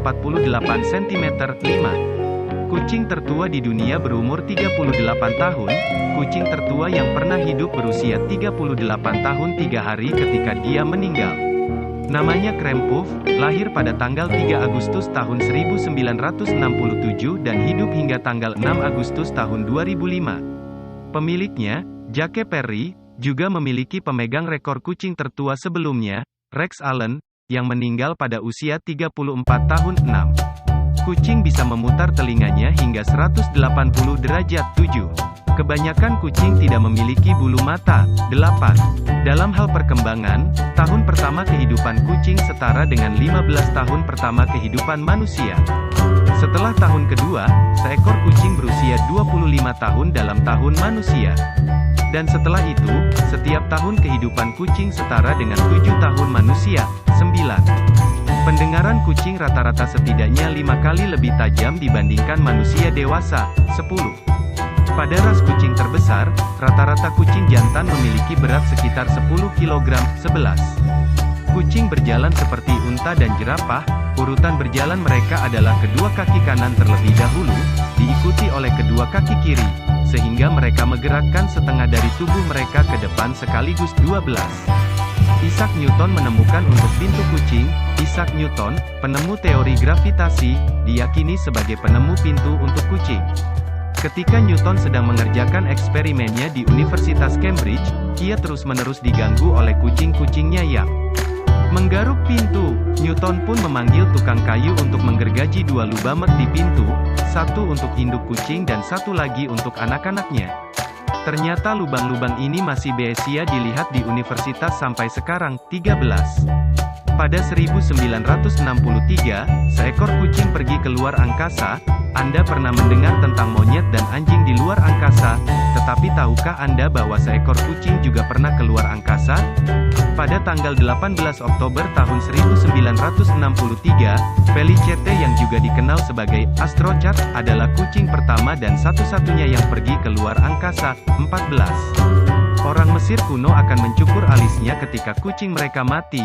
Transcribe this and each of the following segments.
48 cm. 5. Kucing tertua di dunia berumur 38 tahun. Kucing tertua yang pernah hidup berusia 38 tahun 3 hari ketika dia meninggal. Namanya Krempuf, lahir pada tanggal 3 Agustus tahun 1967 dan hidup hingga tanggal 6 Agustus tahun 2005. Pemiliknya, Jake Perry, juga memiliki pemegang rekor kucing tertua sebelumnya, Rex Allen, yang meninggal pada usia 34 tahun. 6. Kucing bisa memutar telinganya hingga 180 derajat. 7. Kebanyakan kucing tidak memiliki bulu mata. 8. Dalam hal perkembangan, tahun pertama kehidupan kucing setara dengan 15 tahun pertama kehidupan manusia. Setelah tahun kedua, seekor kucing berusia 25 tahun dalam tahun manusia. Dan setelah itu, setiap tahun kehidupan kucing setara dengan 7 tahun manusia. 9. Pendengaran kucing rata-rata setidaknya 5 kali lebih tajam dibandingkan manusia dewasa. 10. Pada ras kucing terbesar, rata-rata kucing jantan memiliki berat sekitar 10 kg. 11. Kucing berjalan seperti unta dan jerapah, urutan berjalan mereka adalah kedua kaki kanan terlebih dahulu, diikuti oleh kedua kaki kiri, sehingga mereka menggerakkan setengah dari tubuh mereka ke depan sekaligus. 12. Isaac Newton menemukan untuk pintu kucing. Isaac Newton, penemu teori gravitasi, diyakini sebagai penemu pintu untuk kucing. Ketika Newton sedang mengerjakan eksperimennya di Universitas Cambridge, ia terus-menerus diganggu oleh kucing-kucingnya yang menggaruk pintu. Newton pun memanggil tukang kayu untuk menggergaji 2 lubamek di pintu, satu untuk induk kucing dan satu lagi untuk anak-anaknya. Ternyata lubang-lubang ini masih bisa dilihat di universitas sampai sekarang. 13. Pada 1963, seekor kucing pergi ke luar angkasa. Anda pernah mendengar tentang monyet dan anjing di luar angkasa, tetapi tahukah Anda bahwa seekor kucing juga pernah keluar angkasa? Pada tanggal 18 Oktober tahun 1963, Felicete yang juga dikenal sebagai Astrocat, adalah kucing pertama dan satu-satunya yang pergi ke luar angkasa. 14. Orang Mesir kuno akan mencukur alisnya ketika kucing mereka mati.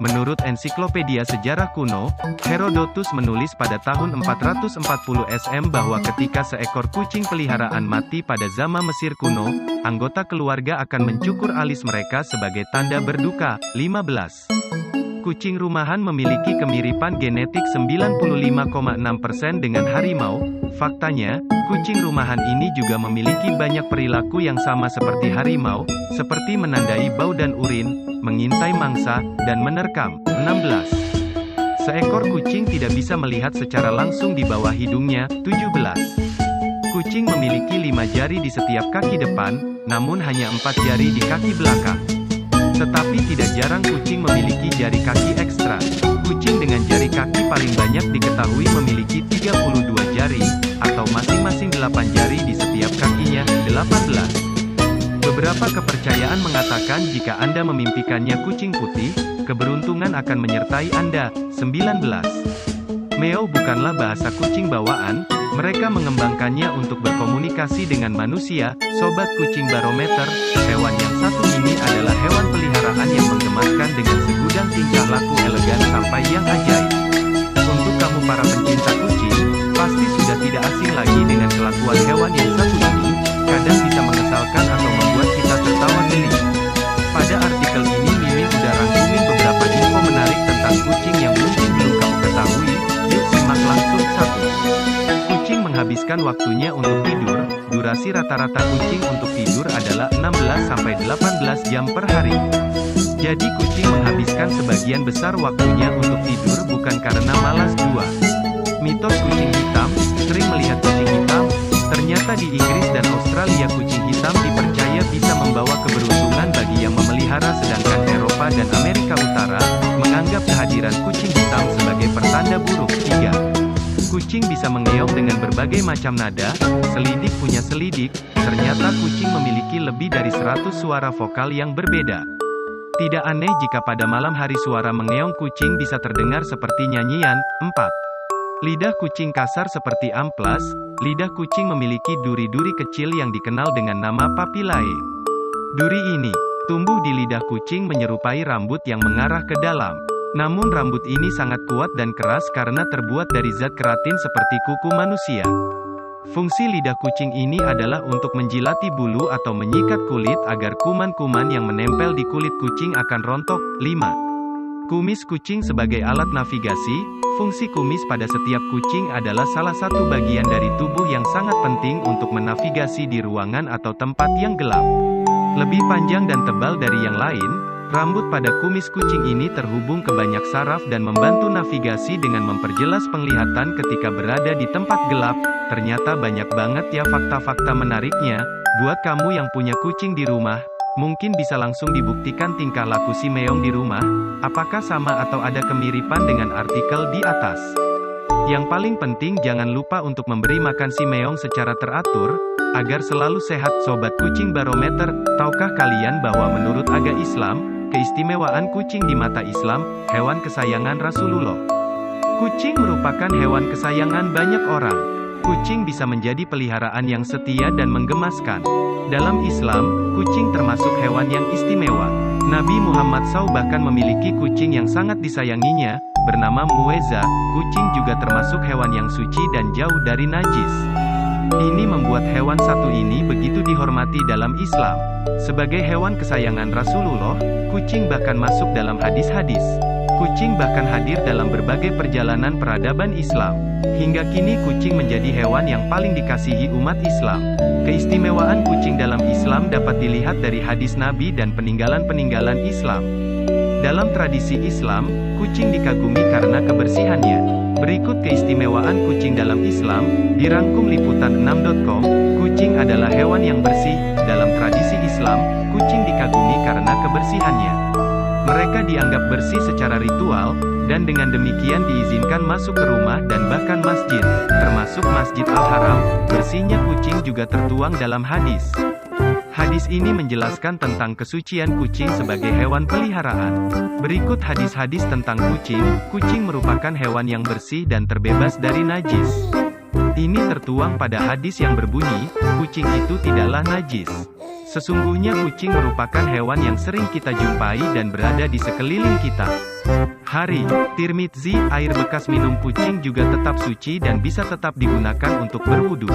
Menurut ensiklopedia sejarah kuno, Herodotus menulis pada tahun 440 SM bahwa ketika seekor kucing peliharaan mati pada zaman Mesir kuno, anggota keluarga akan mencukur alis mereka sebagai tanda berduka. 15. Kucing rumahan memiliki kemiripan genetik 95,6% dengan harimau. Faktanya, kucing rumahan ini juga memiliki banyak perilaku yang sama seperti harimau, seperti menandai bau dan urin, mengintai mangsa, dan menerkam. 16. Seekor kucing tidak bisa melihat secara langsung di bawah hidungnya. 17. Kucing memiliki 5 jari di setiap kaki depan, namun hanya 4 jari di kaki belakang. Tetapi tidak jarang kucing memiliki jari kaki ekstra. Kucing dengan jari kaki paling banyak diketahui memiliki 32 jari, atau masing-masing 8 jari di setiap kakinya. 18. Beberapa kepercayaan mengatakan jika Anda memimpikannya kucing putih, keberuntungan akan menyertai Anda. 19. Meow bukanlah bahasa kucing bawaan, mereka mengembangkannya untuk berkomunikasi dengan manusia. Sobat Kucing Barometer, hewan yang satu ini adalah hewan peliharaan yang menggemaskan dengan segudang tingkah laku elegan sampai yang ajaib. Untuk kamu para pencinta kucing, pasti sudah tidak asing lagi dengan kelakuan hewan yang satu ini, kadang bisa mengesalkan atau membuat kita tertawa geli. Pada artikel ini Mimin udah rangkumin beberapa info menarik tentang kucing yang mungkin belum kamu ketahui. Yuk simak langsung. 1. Kucing menghabiskan waktunya untuk tidur. Durasi rata-rata kucing untuk tidur adalah 16-18 jam per hari. Jadi kucing menghabiskan sebagian besar waktunya untuk tidur bukan karena malas. 2. Mitos kucing hitam. Sering melihat kucing hitam? Ternyata di Inggris dan Australia kucing hitam dipercaya bisa membawa keberuntungan bagi yang memelihara, sedangkan Eropa dan Amerika Utara menganggap kehadiran kucing hitam sebagai pertanda buruk. 3. Kucing bisa mengeong dengan berbagai macam nada. Selidik punya selidik, ternyata kucing memiliki lebih dari 100 suara vokal yang berbeda. Tidak aneh jika pada malam hari suara mengeong kucing bisa terdengar seperti nyanyian. 4. Lidah kucing kasar seperti amplas. Lidah kucing memiliki duri-duri kecil yang dikenal dengan nama papillae. Duri ini tumbuh di lidah kucing menyerupai rambut yang mengarah ke dalam. Namun rambut ini sangat kuat dan keras karena terbuat dari zat keratin seperti kuku manusia. Fungsi lidah kucing ini adalah untuk menjilati bulu atau menyikat kulit agar kuman-kuman yang menempel di kulit kucing akan rontok. 5. Kumis kucing sebagai alat navigasi. Fungsi kumis pada setiap kucing adalah salah satu bagian dari tubuh yang sangat penting untuk menavigasi di ruangan atau tempat yang gelap. Lebih panjang dan tebal dari yang lain, rambut pada kumis kucing ini terhubung ke banyak saraf dan membantu navigasi dengan memperjelas penglihatan ketika berada di tempat gelap. Ternyata banyak banget ya fakta-fakta menariknya. Buat kamu yang punya kucing di rumah, mungkin bisa langsung dibuktikan tingkah laku si meong di rumah. Apakah sama atau ada kemiripan dengan artikel di atas? Yang paling penting jangan lupa untuk memberi makan si meong secara teratur, agar selalu sehat. Sobat Kucing Barometer, tahukah kalian bahwa menurut agama Islam, keistimewaan kucing di mata Islam, hewan kesayangan Rasulullah. Kucing merupakan hewan kesayangan banyak orang. Kucing bisa menjadi peliharaan yang setia dan menggemaskan. Dalam Islam, kucing termasuk hewan yang istimewa. Nabi Muhammad SAW bahkan memiliki kucing yang sangat disayanginya, bernama Muezza. Kucing juga termasuk hewan yang suci dan jauh dari najis. Ini membuat hewan satu ini begitu dihormati dalam Islam. Sebagai hewan kesayangan Rasulullah, kucing bahkan masuk dalam hadis-hadis. Kucing bahkan hadir dalam berbagai perjalanan peradaban Islam. Hingga kini kucing menjadi hewan yang paling dikasihi umat Islam. Keistimewaan kucing dalam Islam dapat dilihat dari hadis Nabi dan peninggalan-peninggalan Islam. Dalam tradisi Islam, kucing dikagumi karena kebersihannya. Berikut keistimewaan kucing dalam Islam, dirangkum liputan6.com. Kucing adalah hewan yang bersih. Dalam tradisi Islam, kucing dikagumi karena kebersihannya. Mereka dianggap bersih secara ritual, dan dengan demikian diizinkan masuk ke rumah dan bahkan masjid, termasuk Masjid Al-Haram. Bersihnya kucing juga tertuang dalam hadis. Hadis ini menjelaskan tentang kesucian kucing sebagai hewan peliharaan. Berikut hadis-hadis tentang kucing. Kucing merupakan hewan yang bersih dan terbebas dari najis. Ini tertuang pada hadis yang berbunyi, kucing itu tidaklah najis. Sesungguhnya kucing merupakan hewan yang sering kita jumpai dan berada di sekeliling kita. Hari, Tirmidzi, air bekas minum kucing juga tetap suci dan bisa tetap digunakan untuk berwudu.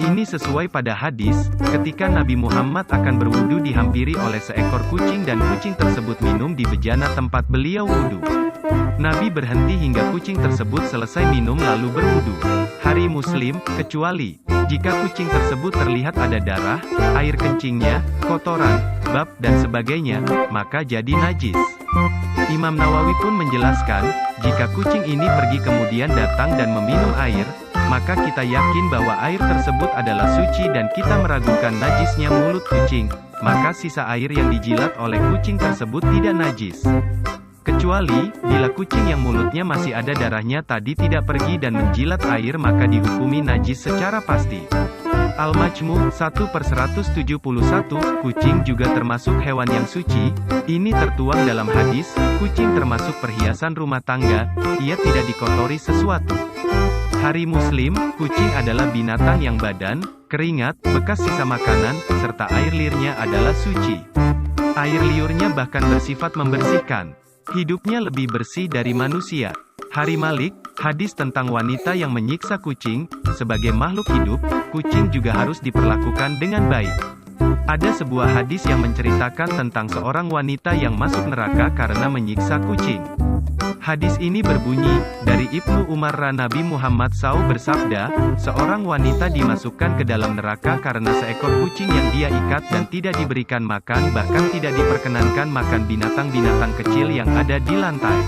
Ini sesuai pada hadis, ketika Nabi Muhammad akan berwudu dihampiri oleh seekor kucing dan kucing tersebut minum di bejana tempat beliau wudu. Nabi berhenti hingga kucing tersebut selesai minum lalu berwudu. Hari Muslim, kecuali jika kucing tersebut terlihat ada darah, air kencingnya, kotoran, bab, dan sebagainya, maka jadi najis. Imam Nawawi pun menjelaskan, jika kucing ini pergi kemudian datang dan meminum air, maka kita yakin bahwa air tersebut adalah suci dan kita meragukan najisnya mulut kucing, maka sisa air yang dijilat oleh kucing tersebut tidak najis. Kecuali, bila kucing yang mulutnya masih ada darahnya tadi tidak pergi dan menjilat air maka dihukumi najis secara pasti. Al-Majmu' 1/171, kucing juga termasuk hewan yang suci. Ini tertuang dalam hadis, kucing termasuk perhiasan rumah tangga, ia tidak dikotori sesuatu. Hari Muslim, kucing adalah binatang yang badan, keringat, bekas sisa makanan, serta air liurnya adalah suci. Air liurnya bahkan bersifat membersihkan. Hidupnya lebih bersih dari manusia. Hari Malik, hadis tentang wanita yang menyiksa kucing. Sebagai makhluk hidup, kucing juga harus diperlakukan dengan baik. Ada sebuah hadis yang menceritakan tentang seorang wanita yang masuk neraka karena menyiksa kucing. Hadis ini berbunyi, dari Ibnu Umar Nabi Muhammad SAW bersabda, seorang wanita dimasukkan ke dalam neraka karena seekor kucing yang dia ikat dan tidak diberikan makan, bahkan tidak diperkenankan makan binatang-binatang kecil yang ada di lantai.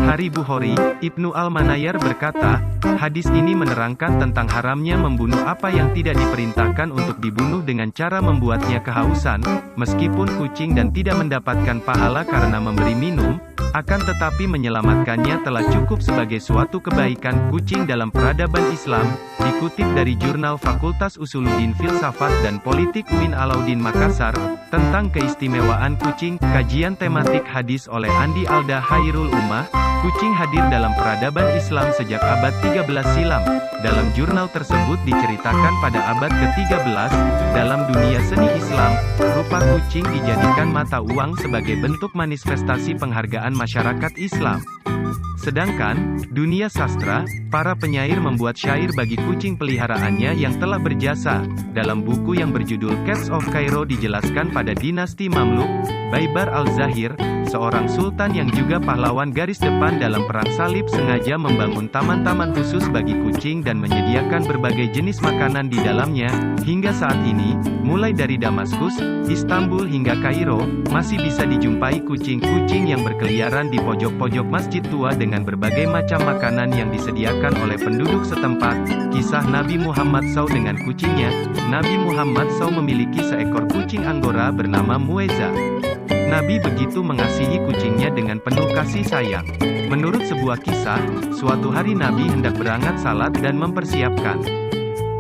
Hari Bukhari, Ibnu Al-Manayar berkata, hadis ini menerangkan tentang haramnya membunuh apa yang tidak diperintahkan untuk dibunuh dengan cara membuatnya kehausan, meskipun kucing dan tidak mendapatkan pahala karena memberi minum, akan tetapi menyelamatkannya telah cukup sebagai suatu kebaikan. Kucing dalam peradaban Islam, dikutip dari jurnal Fakultas Usuluddin Filsafat dan Politik UIN Alauddin Makassar, tentang keistimewaan kucing, kajian tematik hadis oleh Andi Alda Hairul Ummah. Kucing hadir dalam peradaban Islam sejak abad 13 silam. Dalam jurnal tersebut diceritakan pada abad ke-13, dalam dunia seni Islam, rupa kucing dijadikan mata uang sebagai bentuk manifestasi penghargaan masyarakat Islam. Sedangkan, dunia sastra, para penyair membuat syair bagi kucing peliharaannya yang telah berjasa. Dalam buku yang berjudul Cats of Cairo dijelaskan pada dinasti Mamluk, Baibar al-Zahir, seorang sultan yang juga pahlawan garis depan dalam perang salib sengaja membangun taman-taman khusus bagi kucing dan menyediakan berbagai jenis makanan di dalamnya. Hingga saat ini, mulai dari Damaskus, Istanbul hingga Kairo, masih bisa dijumpai kucing-kucing yang berkeliaran di pojok-pojok masjid tua dengan berbagai macam makanan yang disediakan oleh penduduk setempat. Kisah Nabi Muhammad SAW dengan kucingnya. Nabi Muhammad SAW memiliki seekor kucing Anggora bernama Muezza. Nabi begitu mengasihi kucingnya dengan penuh kasih sayang. Menurut sebuah kisah, suatu hari Nabi hendak berangkat salat dan mempersiapkan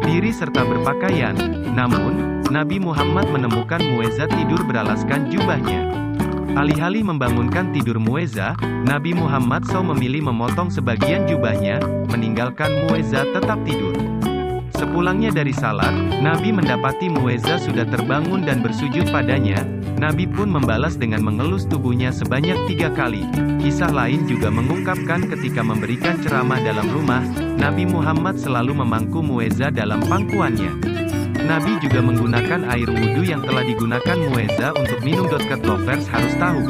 diri serta berpakaian. Namun, Nabi Muhammad menemukan Muezza tidur beralaskan jubahnya. Alih-alih membangunkan tidur Muezza, Nabi Muhammad SAW memilih memotong sebagian jubahnya, meninggalkan Muezza tetap tidur. Sepulangnya dari salat, Nabi mendapati Muezza sudah terbangun dan bersujud padanya. Nabi pun membalas dengan mengelus tubuhnya sebanyak 3 kali. Kisah lain juga mengungkapkan ketika memberikan ceramah dalam rumah, Nabi Muhammad selalu memangku Muezza dalam pangkuannya. Nabi juga menggunakan air wudhu yang telah digunakan Muezza untuk minum. Cat lovers harus tahu.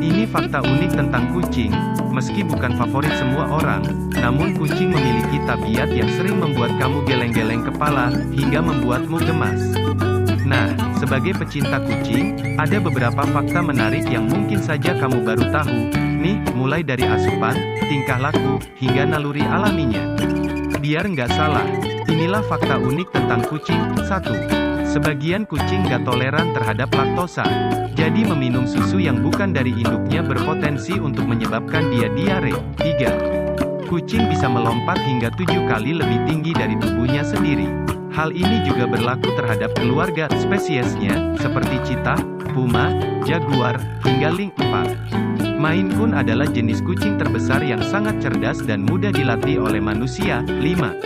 Ini fakta unik tentang kucing. Meski bukan favorit semua orang, namun kucing memiliki tabiat yang sering membuat kamu geleng-geleng kepala, hingga membuatmu gemas. Nah, sebagai pecinta kucing, ada beberapa fakta menarik yang mungkin saja kamu baru tahu. Nih, mulai dari asupan, tingkah laku, hingga naluri alaminya. Biar nggak salah, inilah fakta unik tentang kucing. 1. Sebagian kucing nggak toleran terhadap laktosa. Jadi meminum susu yang bukan dari induknya berpotensi untuk menyebabkan dia diare. 3. Kucing bisa melompat hingga 7 kali lebih tinggi dari tubuhnya sendiri. Hal ini juga berlaku terhadap keluarga spesiesnya, seperti cheetah, puma, jaguar, hingga lynx. 4. Maine Coon adalah jenis kucing terbesar yang sangat cerdas dan mudah dilatih oleh manusia. 5.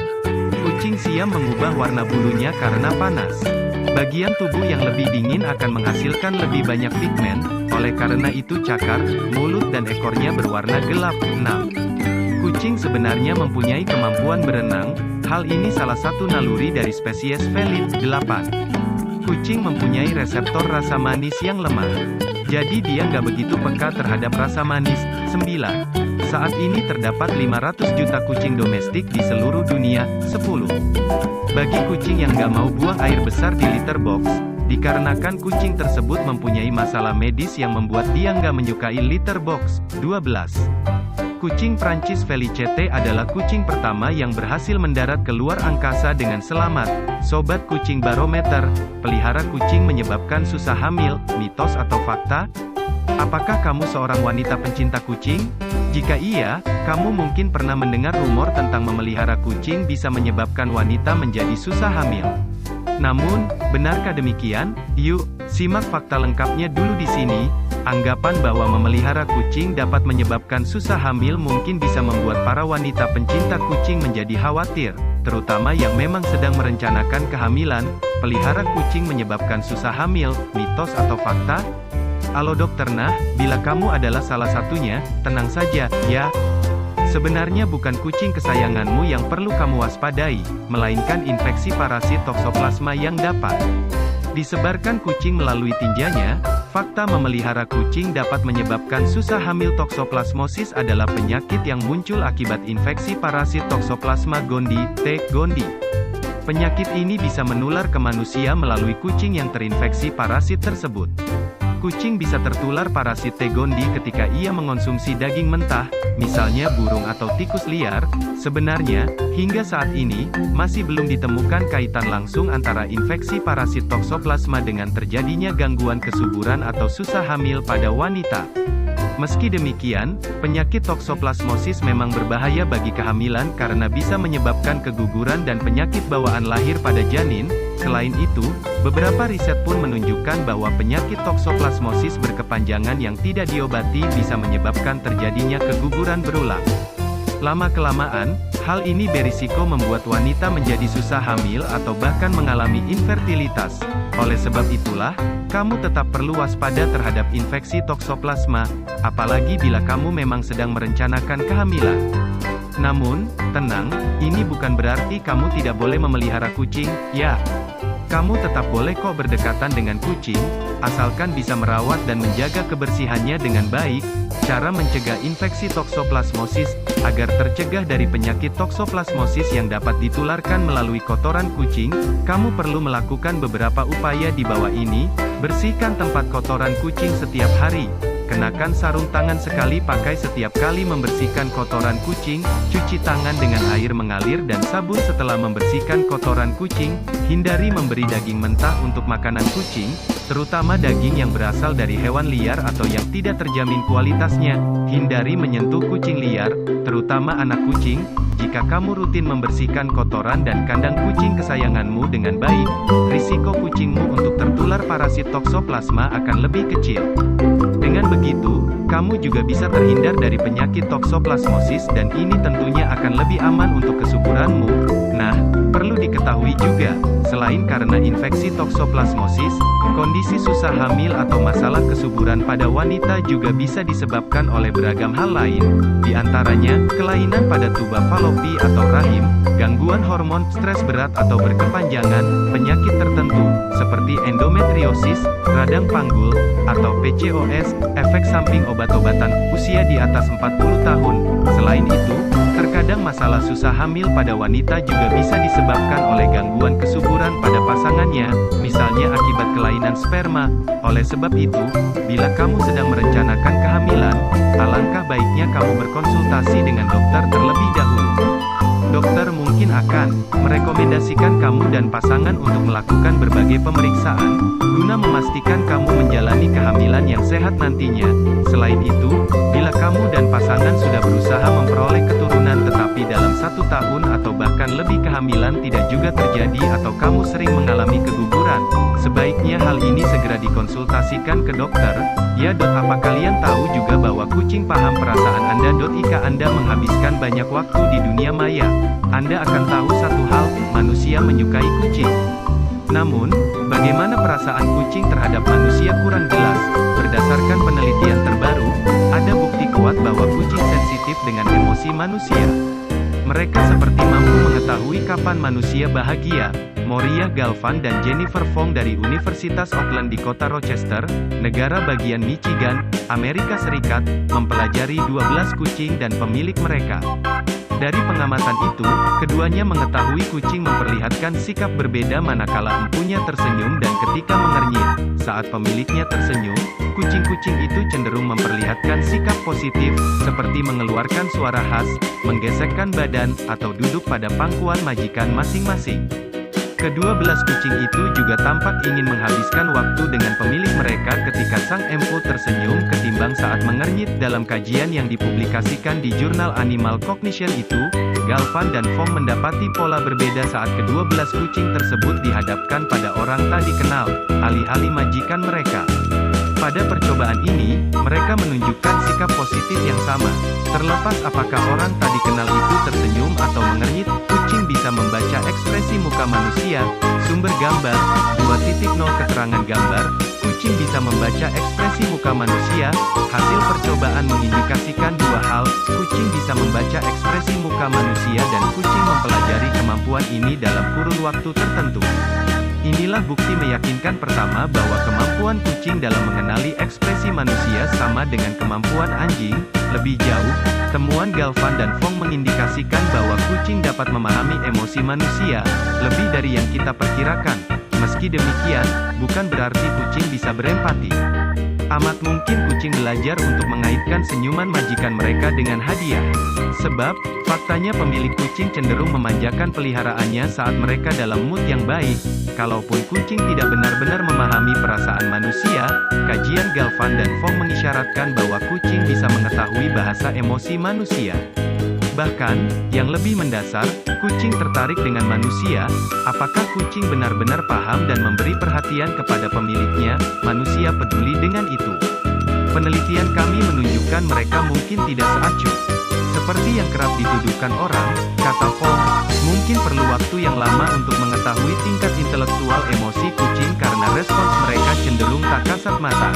Kucing Siam mengubah warna bulunya karena panas. Bagian tubuh yang lebih dingin akan menghasilkan lebih banyak pigmen, oleh karena itu cakar, mulut dan ekornya berwarna gelap. 6. Kucing sebenarnya mempunyai kemampuan berenang. Hal ini salah satu naluri dari spesies felid. 8. Kucing mempunyai reseptor rasa manis yang lemah. Jadi dia nggak begitu peka terhadap rasa manis. 9. Saat ini terdapat 500 juta kucing domestik di seluruh dunia. 10. Bagi kucing yang nggak mau buang air besar di litter box, dikarenakan kucing tersebut mempunyai masalah medis yang membuat dia nggak menyukai litter box. 12. Kucing Prancis Felicete adalah kucing pertama yang berhasil mendarat ke luar angkasa dengan selamat. Sobat Kucing Barometer, pelihara kucing menyebabkan susah hamil, mitos atau fakta? Apakah kamu seorang wanita pencinta kucing? Jika iya, kamu mungkin pernah mendengar rumor tentang memelihara kucing bisa menyebabkan wanita menjadi susah hamil. Namun, benarkah demikian? Yuk, simak fakta lengkapnya dulu di sini. Anggapan bahwa memelihara kucing dapat menyebabkan susah hamil mungkin bisa membuat para wanita pencinta kucing menjadi khawatir, terutama yang memang sedang merencanakan kehamilan. Pelihara kucing menyebabkan susah hamil, mitos atau fakta? Halo Dokter Nah, bila kamu adalah salah satunya, tenang saja, ya. Sebenarnya bukan kucing kesayanganmu yang perlu kamu waspadai, melainkan infeksi parasit Toxoplasma yang dapat disebarkan kucing melalui tinjanya. Fakta memelihara kucing dapat menyebabkan susah hamil. Toxoplasmosis adalah penyakit yang muncul akibat infeksi parasit Toxoplasma gondii, T. gondii. Penyakit ini bisa menular ke manusia melalui kucing yang terinfeksi parasit tersebut. Kucing bisa tertular parasit T. gondii ketika ia mengonsumsi daging mentah, misalnya burung atau tikus liar. Sebenarnya, hingga saat ini, masih belum ditemukan kaitan langsung antara infeksi parasit Toxoplasma dengan terjadinya gangguan kesuburan atau susah hamil pada wanita. Meski demikian, penyakit toksoplasmosis memang berbahaya bagi kehamilan karena bisa menyebabkan keguguran dan penyakit bawaan lahir pada janin. Selain itu, beberapa riset pun menunjukkan bahwa penyakit toksoplasmosis berkepanjangan yang tidak diobati bisa menyebabkan terjadinya keguguran berulang. Lama-kelamaan, hal ini berisiko membuat wanita menjadi susah hamil atau bahkan mengalami infertilitas. Oleh sebab itulah, kamu tetap perlu waspada terhadap infeksi toksoplasma, apalagi bila kamu memang sedang merencanakan kehamilan. Namun, tenang, ini bukan berarti kamu tidak boleh memelihara kucing, ya. Kamu tetap boleh kok berdekatan dengan kucing, asalkan bisa merawat dan menjaga kebersihannya dengan baik. Cara mencegah infeksi toksoplasmosis, agar tercegah dari penyakit toksoplasmosis yang dapat ditularkan melalui kotoran kucing, kamu perlu melakukan beberapa upaya di bawah ini. Bersihkan tempat kotoran kucing setiap hari. Kenakan sarung tangan sekali pakai setiap kali membersihkan kotoran kucing, cuci tangan dengan air mengalir dan sabun setelah membersihkan kotoran kucing, hindari memberi daging mentah untuk makanan kucing, terutama daging yang berasal dari hewan liar atau yang tidak terjamin kualitasnya, hindari menyentuh kucing liar, terutama anak kucing. Jika kamu rutin membersihkan kotoran dan kandang kucing kesayanganmu dengan baik, risiko kucingmu untuk tertular parasit toksoplasma akan lebih kecil. Dengan begitu, kamu juga bisa terhindar dari penyakit toksoplasmosis dan ini tentunya akan lebih aman untuk kesuburanmu. Nah, perlu diketahui juga, selain karena infeksi toksoplasmosis, kondisi susah hamil atau masalah kesuburan pada wanita juga bisa disebabkan oleh beragam hal lain, di antaranya, kelainan pada tuba falopi atau rahim, gangguan hormon, stres berat atau berkepanjangan, penyakit tertentu, seperti endometriosis, radang panggul, atau PCOS, efek samping obat-obatan, usia di atas 40 tahun. Selain itu, terkadang masalah susah hamil pada wanita juga bisa disebabkan oleh gangguan kesuburan pada pasangannya, misalnya akibat kelainan sperma. Oleh sebab itu, bila kamu sedang merencanakan kehamilan, alangkah baiknya kamu berkonsultasi dengan dokter terlebih dahulu. Dokter mungkin akan merekomendasikan kamu dan pasangan untuk melakukan berbagai pemeriksaan, guna memastikan kamu menjalani kehamilan yang sehat nantinya. Selain itu, bila kamu dan pasangan sudah berusaha memperoleh keturunan tetapi dalam 1 tahun atau bahkan lebih kehamilan tidak juga terjadi atau kamu sering mengalami keguguran, sebaiknya hal ini segera dikonsultasikan ke dokter. Ya. Apa kalian tahu juga bahwa kucing paham perasaan Anda? Jika Anda menghabiskan banyak waktu di dunia maya, Anda akan tahu satu hal, manusia menyukai kucing. Namun, bagaimana perasaan kucing terhadap manusia kurang jelas. Berdasarkan penelitian terbaru, ada bukti kuat bahwa kucing sensitif dengan emosi manusia. Mereka seperti mampu mengetahui kapan manusia bahagia. Moria Galvan dan Jennifer Fong dari Universitas Auckland di kota Rochester, negara bagian Michigan, Amerika Serikat, mempelajari 12 kucing dan pemilik mereka. Dari pengamatan itu, keduanya mengetahui kucing memperlihatkan sikap berbeda manakala empunya tersenyum dan ketika mengernyit. Saat pemiliknya tersenyum, kucing-kucing itu cenderung memperlihatkan sikap positif, seperti mengeluarkan suara khas, menggesekkan badan, atau duduk pada pangkuan majikan masing-masing. Kedua belas kucing itu juga tampak ingin menghabiskan waktu dengan pemilik mereka ketika sang empu tersenyum ketimbang saat mengernyit. Dalam kajian yang dipublikasikan di jurnal Animal Cognition itu, Galvan dan Fong mendapati pola berbeda saat kedua belas kucing tersebut dihadapkan pada orang tak dikenal, alih-alih majikan mereka. Pada percobaan ini, mereka menunjukkan sikap positif yang sama. Terlepas apakah orang tak dikenal itu tersenyum atau mengernyit, kucing bisa membaca ekspresi muka manusia. Sumber gambar, 2.0 keterangan gambar, kucing bisa membaca ekspresi muka manusia. Hasil percobaan mengindikasikan dua hal, kucing bisa membaca ekspresi muka manusia dan kucing mempelajari kemampuan ini dalam kurun waktu tertentu. Inilah bukti meyakinkan pertama bahwa kemampuan kucing dalam mengenali ekspresi manusia sama dengan kemampuan anjing. Lebih jauh, temuan Galvan dan Fong mengindikasikan bahwa kucing dapat memahami emosi manusia, lebih dari yang kita perkirakan. Meski demikian, bukan berarti kucing bisa berempati. Amat mungkin kucing belajar untuk mengaitkan senyuman majikan mereka dengan hadiah. Sebab, faktanya pemilik kucing cenderung memanjakan peliharaannya saat mereka dalam mood yang baik. Kalaupun kucing tidak benar-benar memahami perasaan manusia, kajian Galvan dan Fong mengisyaratkan bahwa kucing bisa mengetahui bahasa emosi manusia. Bahkan, yang lebih mendasar, kucing tertarik dengan manusia. Apakah kucing benar-benar paham dan memberi perhatian kepada pemiliknya? Manusia peduli dengan itu. Penelitian kami menunjukkan mereka mungkin tidak seacuh seperti yang kerap dituduhkan orang, kata Fong. Mungkin perlu waktu yang lama untuk mengetahui tingkat intelektual emosi kucing karena respons mereka cenderung tak kasat mata.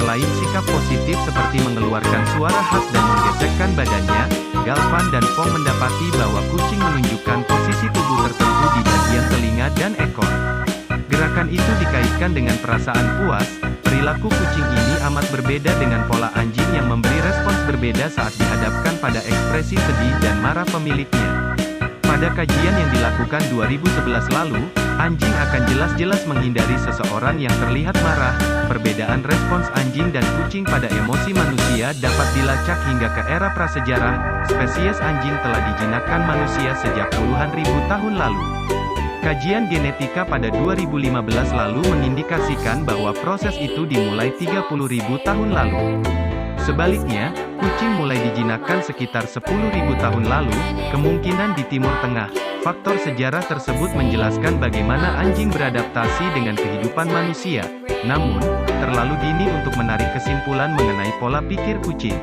Selain sikap positif seperti mengeluarkan suara khas dan menggesekkan badannya, Galvan dan Fong mendapati bahwa kucing menunjukkan posisi tubuh tertentu di bagian telinga dan ekor. Gerakan itu dikaitkan dengan perasaan puas. Perilaku kucing ini amat berbeda dengan pola anjing yang memberi respons berbeda saat dihadapkan pada ekspresi sedih dan marah pemiliknya. Pada kajian yang dilakukan 2011 lalu, anjing akan jelas-jelas menghindari seseorang yang terlihat marah. Perbedaan respons anjing dan kucing pada emosi manusia dapat dilacak hingga ke era prasejarah. Spesies anjing telah dijinakkan manusia sejak puluhan ribu tahun lalu. Kajian genetika pada 2015 lalu mengindikasikan bahwa proses itu dimulai 30.000 tahun lalu. Sebaliknya, kucing mulai dijinakkan sekitar 10.000 tahun lalu, kemungkinan di Timur Tengah. Faktor sejarah tersebut menjelaskan bagaimana anjing beradaptasi dengan kehidupan manusia. Namun, terlalu dini untuk menarik kesimpulan mengenai pola pikir kucing.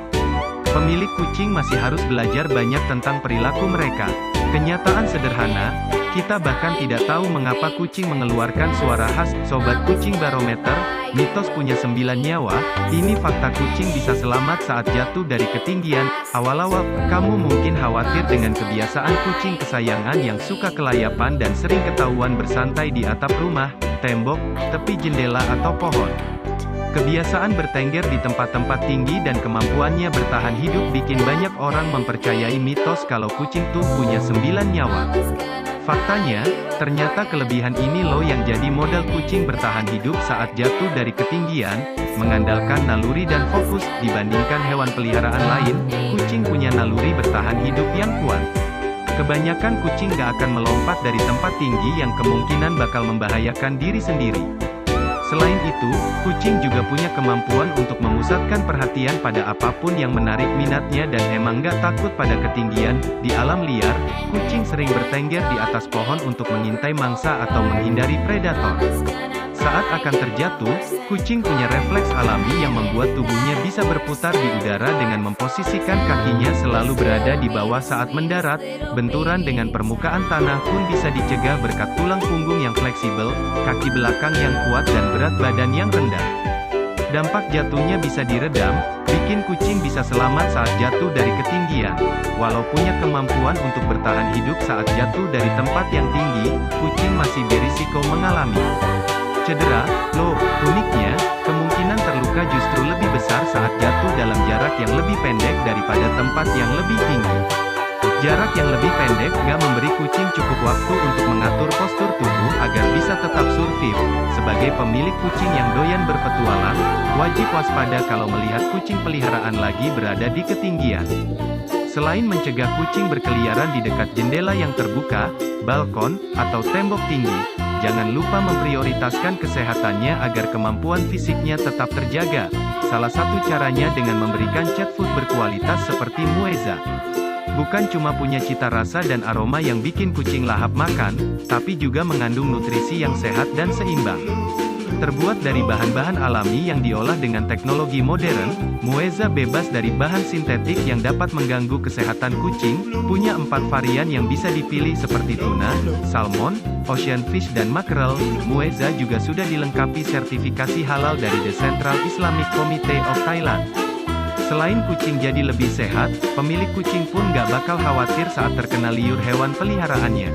Pemilik kucing masih harus belajar banyak tentang perilaku mereka. Kenyataan sederhana, kita bahkan tidak tahu mengapa kucing mengeluarkan suara khas. Sobat Kucing Barometer, mitos punya 9 nyawa. Ini fakta kucing bisa selamat saat jatuh dari ketinggian. Awal-awal, kamu mungkin khawatir dengan kebiasaan kucing kesayangan yang suka kelayapan dan sering ketahuan bersantai di atap rumah, tembok, tepi jendela atau pohon. Kebiasaan bertengger di tempat-tempat tinggi dan kemampuannya bertahan hidup bikin banyak orang mempercayai mitos kalau kucing tuh punya 9 nyawa. Faktanya, ternyata kelebihan ini loh yang jadi modal kucing bertahan hidup saat jatuh dari ketinggian, mengandalkan naluri dan fokus. Dibandingkan hewan peliharaan lain, kucing punya naluri bertahan hidup yang kuat. Kebanyakan kucing gak akan melompat dari tempat tinggi yang kemungkinan bakal membahayakan diri sendiri. Selain itu, kucing juga punya kemampuan untuk memusatkan perhatian pada apapun yang menarik minatnya dan emang gak takut pada ketinggian. Di alam liar, kucing sering bertengger di atas pohon untuk mengintai mangsa atau menghindari predator. Saat akan terjatuh, kucing punya refleks alami yang membuat tubuhnya bisa berputar di udara dengan memposisikan kakinya selalu berada di bawah saat mendarat. Benturan dengan permukaan tanah pun bisa dicegah berkat tulang punggung yang fleksibel, kaki belakang yang kuat dan berat badan yang rendah. Dampak jatuhnya bisa diredam, bikin kucing bisa selamat saat jatuh dari ketinggian. Walau punya kemampuan untuk bertahan hidup saat jatuh dari tempat yang tinggi, kucing masih berisiko mengalami cedera. Loh, uniknya, kemungkinan terluka justru lebih besar saat jatuh dalam jarak yang lebih pendek daripada tempat yang lebih tinggi. Jarak yang lebih pendek gak memberi kucing cukup waktu untuk mengatur postur tubuh agar bisa tetap survive. Sebagai pemilik kucing yang doyan berpetualang, wajib waspada kalau melihat kucing peliharaan lagi berada di ketinggian. Selain mencegah kucing berkeliaran di dekat jendela yang terbuka, balkon, atau tembok tinggi, jangan lupa memprioritaskan kesehatannya agar kemampuan fisiknya tetap terjaga. Salah satu caranya dengan memberikan cat food berkualitas seperti Mueza. Bukan cuma punya cita rasa dan aroma yang bikin kucing lahap makan, tapi juga mengandung nutrisi yang sehat dan seimbang. Terbuat dari bahan-bahan alami yang diolah dengan teknologi modern, Mueza bebas dari bahan sintetik yang dapat mengganggu kesehatan kucing. Punya 4 varian yang bisa dipilih seperti tuna, salmon, ocean fish dan mackerel. Mueza juga sudah dilengkapi sertifikasi halal dari The Central Islamic Committee of Thailand. Selain kucing jadi lebih sehat, pemilik kucing pun gak bakal khawatir saat terkena liur hewan peliharaannya.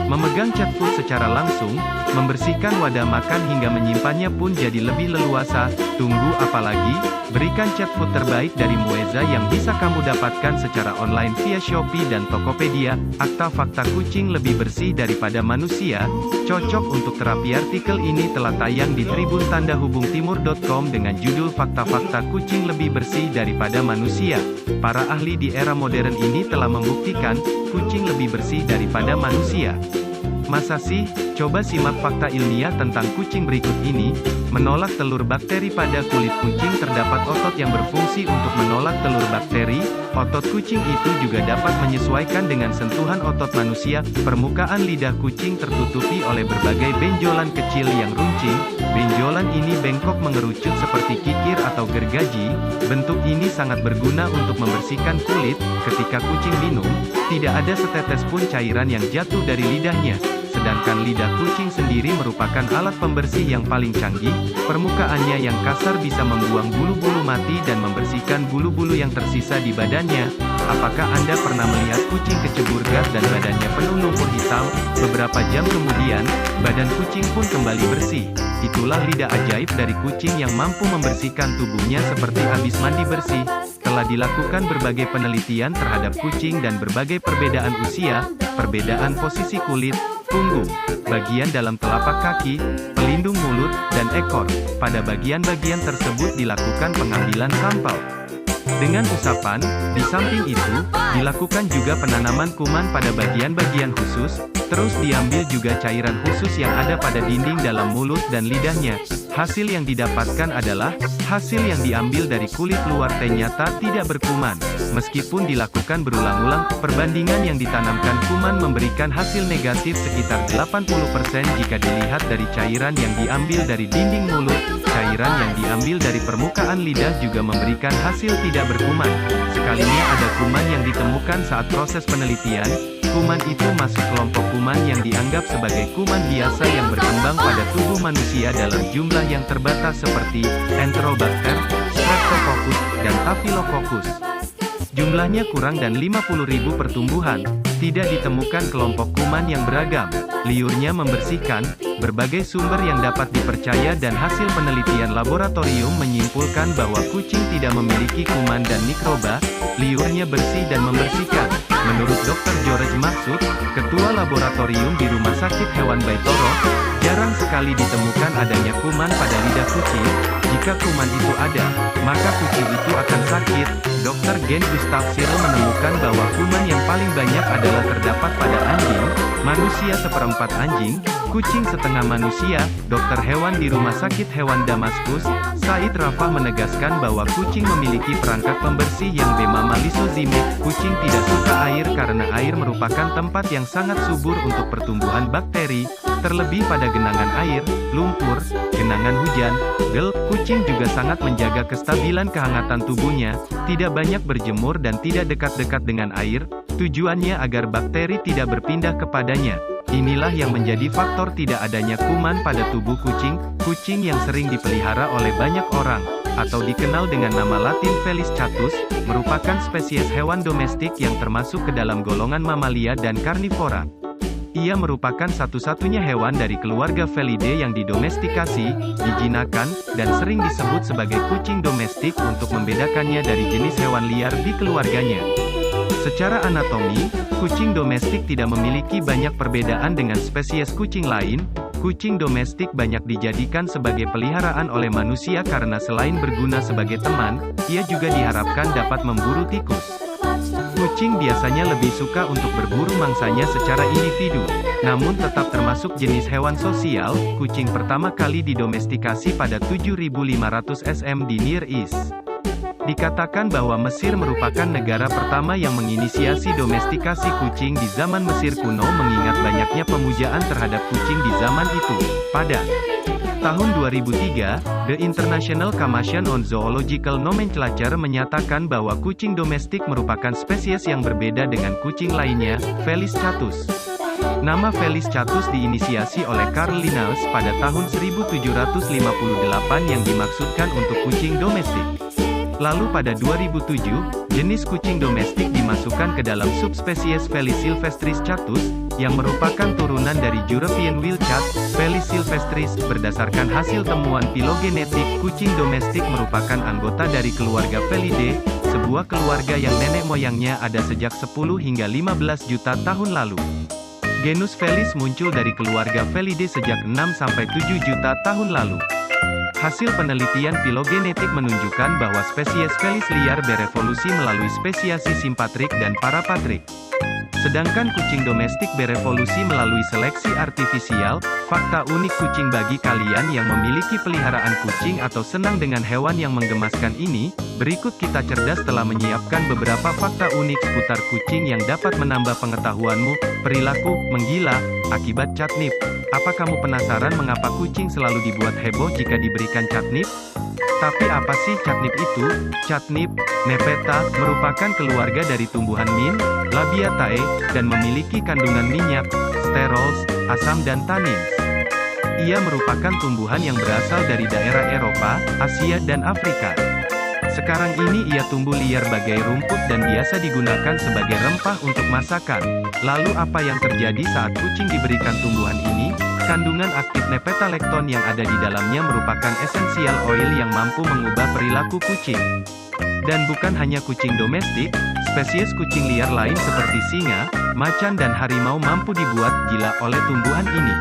Memegang cat food secara langsung, membersihkan wadah makan hingga menyimpannya pun jadi lebih leluasa. Tunggu apa lagi? Berikan cat food terbaik dari Mueza yang bisa kamu dapatkan secara online via Shopee dan Tokopedia. Akta fakta kucing lebih bersih daripada manusia, cocok untuk terapi. Artikel ini telah tayang di tribuntandahubungtimur.com dengan judul Fakta-fakta kucing lebih bersih daripada manusia. Para ahli di era modern ini telah membuktikan, kucing lebih bersih daripada manusia. Masa sih? Coba simak fakta ilmiah tentang kucing berikut ini. Menolak telur bakteri. Pada kulit kucing terdapat otot yang berfungsi untuk menolak telur bakteri. Otot kucing itu juga dapat menyesuaikan dengan sentuhan otot manusia. Permukaan lidah kucing tertutupi oleh berbagai benjolan kecil yang runcing. Benjolan ini bengkok mengerucut seperti kikir atau gergaji. Bentuk ini sangat berguna untuk membersihkan kulit. Ketika kucing minum, tidak ada setetes pun cairan yang jatuh dari lidahnya. Sedangkan lidah kucing sendiri merupakan alat pembersih yang paling canggih. Permukaannya yang kasar bisa membuang bulu-bulu mati dan membersihkan bulu-bulu yang tersisa di badannya. Apakah Anda pernah melihat kucing kecebur gas dan badannya penuh lumpur hitam? Beberapa jam kemudian, badan kucing pun kembali bersih. Itulah lidah ajaib dari kucing yang mampu membersihkan tubuhnya seperti habis mandi bersih. Telah dilakukan berbagai penelitian terhadap kucing dan berbagai perbedaan usia, perbedaan posisi kulit, punggung, bagian dalam telapak kaki, pelindung mulut, dan ekor. Pada bagian-bagian tersebut dilakukan pengambilan sampel. Dengan usapan, di samping itu, dilakukan juga penanaman kuman pada bagian-bagian khusus, terus diambil juga cairan khusus yang ada pada dinding dalam mulut dan lidahnya. Hasil yang didapatkan adalah, hasil yang diambil dari kulit luar ternyata tidak berkuman. Meskipun dilakukan berulang-ulang, perbandingan yang ditanamkan kuman memberikan hasil negatif sekitar 80% jika dilihat dari cairan yang diambil dari dinding mulut. Cairan yang diambil dari permukaan lidah juga memberikan hasil tidak berkuman. Sekalinya ada kuman yang ditemukan saat proses penelitian, kuman itu masuk kelompok kuman yang dianggap sebagai kuman biasa yang berkembang pada tubuh manusia dalam jumlah yang terbatas seperti Enterobacter, Streptococcus, dan Staphylococcus. Jumlahnya kurang dan 50.000 pertumbuhan. Tidak ditemukan kelompok kuman yang beragam. Liurnya membersihkan. Berbagai sumber yang dapat dipercaya dan hasil penelitian laboratorium menyimpulkan bahwa kucing tidak memiliki kuman dan mikroba. Liurnya bersih dan membersihkan. Menurut Dr. George Maksud, Ketua Laboratorium di Rumah Sakit Hewan Baitoro, jarang sekali ditemukan adanya kuman pada lidah kucing. Jika kuman itu ada, maka kucing itu akan sakit. Dr. Gen Gustav Cyril menemukan bahwa kuman yang paling banyak adalah terdapat pada anjing, manusia seperempat anjing, kucing setengah manusia. Dokter hewan di Rumah Sakit Hewan Damaskus, Said Rafah menegaskan bahwa kucing memiliki perangkat pembersih yang bernama lysozimik. Kucing tidak suka air karena air merupakan tempat yang sangat subur untuk pertumbuhan bakteri, terlebih pada genangan air, lumpur, genangan hujan, gel. Kucing juga sangat menjaga kestabilan kehangatan tubuhnya, tidak banyak berjemur dan tidak dekat-dekat dengan air, tujuannya agar bakteri tidak berpindah kepadanya. Inilah yang menjadi faktor tidak adanya kuman pada tubuh kucing. Kucing yang sering dipelihara oleh banyak orang, atau dikenal dengan nama latin Felis catus, merupakan spesies hewan domestik yang termasuk ke dalam golongan mamalia dan karnivora. Ia merupakan satu-satunya hewan dari keluarga Felidae yang didomestikasi, dijinakkan, dan sering disebut sebagai kucing domestik untuk membedakannya dari jenis hewan liar di keluarganya. Secara anatomi, kucing domestik tidak memiliki banyak perbedaan dengan spesies kucing lain. Kucing domestik banyak dijadikan sebagai peliharaan oleh manusia karena selain berguna sebagai teman, ia juga diharapkan dapat memburu tikus. Kucing biasanya lebih suka untuk berburu mangsanya secara individu, namun tetap termasuk jenis hewan sosial. Kucing pertama kali didomestikasi pada 7500 SM di Near East. Dikatakan bahwa Mesir merupakan negara pertama yang menginisiasi domestikasi kucing di zaman Mesir kuno mengingat banyaknya pemujaan terhadap kucing di zaman itu. Pada tahun 2003, The International Commission on Zoological Nomenclature menyatakan bahwa kucing domestik merupakan spesies yang berbeda dengan kucing lainnya, Felis catus. Nama Felis catus diinisiasi oleh Carl Linnaeus pada tahun 1758 yang dimaksudkan untuk kucing domestik. Lalu pada 2007, jenis kucing domestik dimasukkan ke dalam subspesies Felis sylvestris catus, yang merupakan turunan dari European Wildcat, Felis sylvestris. Berdasarkan hasil temuan filogenetik, kucing domestik merupakan anggota dari keluarga Felidae, sebuah keluarga yang nenek moyangnya ada sejak 10 hingga 15 juta tahun lalu. Genus Felis muncul dari keluarga Felidae sejak 6-7 juta tahun lalu. Hasil penelitian filogenetik menunjukkan bahwa spesies Felis liar berevolusi melalui spesiasi simpatrik dan parapatrik. Sedangkan kucing domestik berevolusi melalui seleksi artifisial. Fakta unik kucing bagi kalian yang memiliki peliharaan kucing atau senang dengan hewan yang menggemaskan ini, berikut kita cerdas telah menyiapkan beberapa fakta unik seputar kucing yang dapat menambah pengetahuanmu. Perilaku menggila akibat catnip. Apa kamu penasaran mengapa kucing selalu dibuat heboh jika diberikan catnip? Tapi apa sih catnip itu? Catnip, Nepeta, merupakan keluarga dari tumbuhan mint, Labiatae, dan memiliki kandungan minyak, sterols, asam dan tannins. Ia merupakan tumbuhan yang berasal dari daerah Eropa, Asia dan Afrika. Sekarang ini ia tumbuh liar bagai rumput dan biasa digunakan sebagai rempah untuk masakan. Lalu apa yang terjadi saat kucing diberikan tumbuhan ini? Kandungan aktif Nepetalekton yang ada di dalamnya merupakan essential oil yang mampu mengubah perilaku kucing. Dan bukan hanya kucing domestik, spesies kucing liar lain seperti singa, macan dan harimau mampu dibuat gila oleh tumbuhan ini.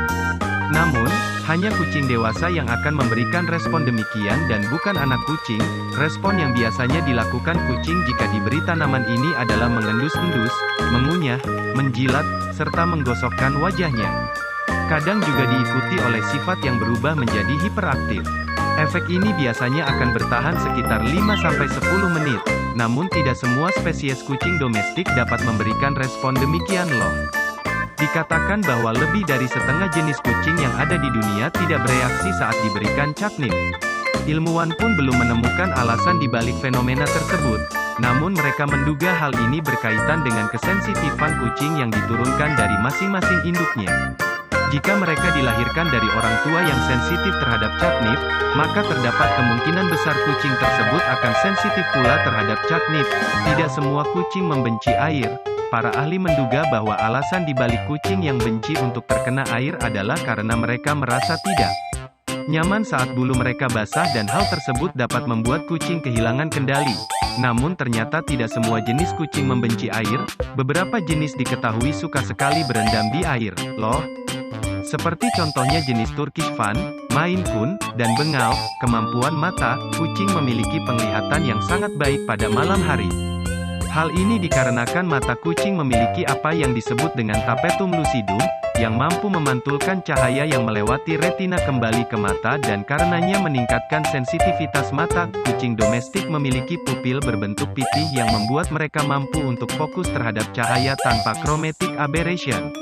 Namun, hanya kucing dewasa yang akan memberikan respon demikian dan bukan anak kucing. Respon yang biasanya dilakukan kucing jika diberi tanaman ini adalah mengendus-endus, mengunyah, menjilat, serta menggosokkan wajahnya. Kadang juga diikuti oleh sifat yang berubah menjadi hiperaktif. Efek ini biasanya akan bertahan sekitar 5-10 menit. Namun tidak semua spesies kucing domestik dapat memberikan respon demikian loh. Dikatakan bahwa lebih dari setengah jenis kucing yang ada di dunia tidak bereaksi saat diberikan catnip. Ilmuwan pun belum menemukan alasan di balik fenomena tersebut. Namun mereka menduga hal ini berkaitan dengan kesensitifan kucing yang diturunkan dari masing-masing induknya. Jika mereka dilahirkan dari orang tua yang sensitif terhadap catnip, maka terdapat kemungkinan besar kucing tersebut akan sensitif pula terhadap catnip. Tidak semua kucing membenci air. Para ahli menduga bahwa alasan di balik kucing yang benci untuk terkena air adalah karena mereka merasa tidak nyaman saat bulu mereka basah dan hal tersebut dapat membuat kucing kehilangan kendali. Namun ternyata tidak semua jenis kucing membenci air. Beberapa jenis diketahui suka sekali berendam di air, loh. Seperti contohnya jenis Turkish Fan, Maine Coon, dan Bengal. Kemampuan mata, kucing memiliki penglihatan yang sangat baik pada malam hari. Hal ini dikarenakan mata kucing memiliki apa yang disebut dengan tapetum lucidum, yang mampu memantulkan cahaya yang melewati retina kembali ke mata dan karenanya meningkatkan sensitivitas mata. Kucing domestik memiliki pupil berbentuk pipih yang membuat mereka mampu untuk fokus terhadap cahaya tanpa chromatic aberration.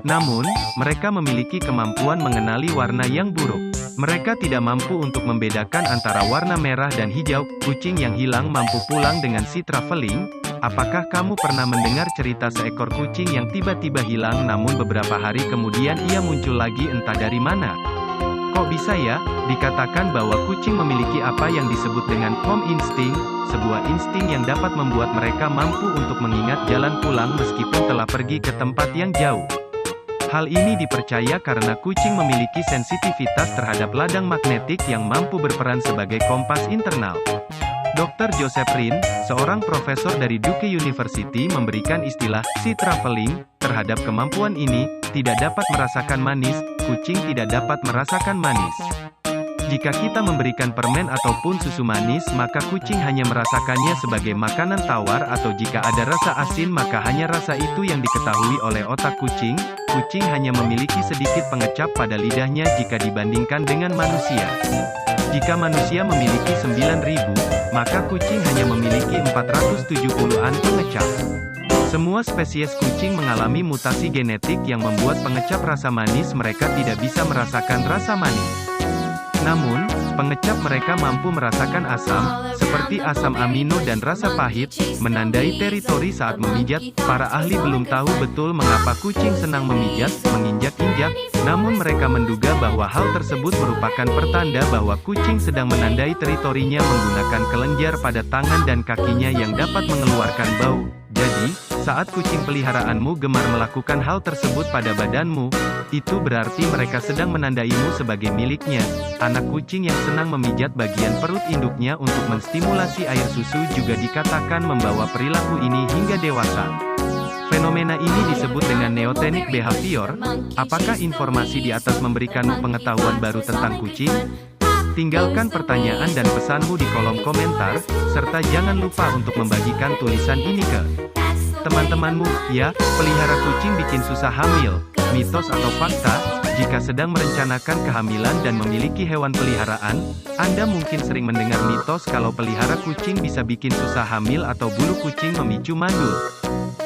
Namun, mereka memiliki kemampuan mengenali warna yang buruk. Mereka tidak mampu untuk membedakan antara warna merah dan hijau. Kucing yang hilang mampu pulang dengan sea traveling. Apakah kamu pernah mendengar cerita seekor kucing yang tiba-tiba hilang namun beberapa hari kemudian ia muncul lagi entah dari mana? Kok bisa ya? Dikatakan bahwa kucing memiliki apa yang disebut dengan home instinct, sebuah insting yang dapat membuat mereka mampu untuk mengingat jalan pulang meskipun telah pergi ke tempat yang jauh. Hal ini dipercaya karena kucing memiliki sensitivitas terhadap ladang magnetik yang mampu berperan sebagai kompas internal. Dr. Joseph Rinn, seorang profesor dari Duke University memberikan istilah sea traveling terhadap kemampuan ini. Tidak dapat merasakan manis, kucing tidak dapat merasakan manis. Jika kita memberikan permen ataupun susu manis, maka kucing hanya merasakannya sebagai makanan tawar atau jika ada rasa asin maka hanya rasa itu yang diketahui oleh otak kucing. Kucing hanya memiliki sedikit pengecap pada lidahnya jika dibandingkan dengan manusia. Jika manusia memiliki 9.000, maka kucing hanya memiliki 470-an pengecap. Semua spesies kucing mengalami mutasi genetik yang membuat pengecap rasa manis mereka tidak bisa merasakan rasa manis. Namun, pengecap mereka mampu merasakan asam, seperti asam amino dan rasa pahit, menandai teritori saat memijat. Para ahli belum tahu betul mengapa kucing senang memijat, menginjak-injak, namun mereka menduga bahwa hal tersebut merupakan pertanda bahwa kucing sedang menandai teritorinya menggunakan kelenjar pada tangan dan kakinya yang dapat mengeluarkan bau. Jadi, saat kucing peliharaanmu gemar melakukan hal tersebut pada badanmu, itu berarti mereka sedang menandaimu sebagai miliknya. Anak kucing yang senang memijat bagian perut induknya untuk menstimulasi air susu juga dikatakan membawa perilaku ini hingga dewasa. Fenomena ini disebut dengan neotenic behavior. Apakah informasi di atas memberikanmu pengetahuan baru tentang kucing? Tinggalkan pertanyaan dan pesanmu di kolom komentar, serta jangan lupa untuk membagikan tulisan ini ke teman-temanmu, ya, pelihara kucing bikin susah hamil. Mitos atau fakta? Jika sedang merencanakan kehamilan dan memiliki hewan peliharaan, Anda mungkin sering mendengar mitos kalau pelihara kucing bisa bikin susah hamil atau bulu kucing memicu mandul.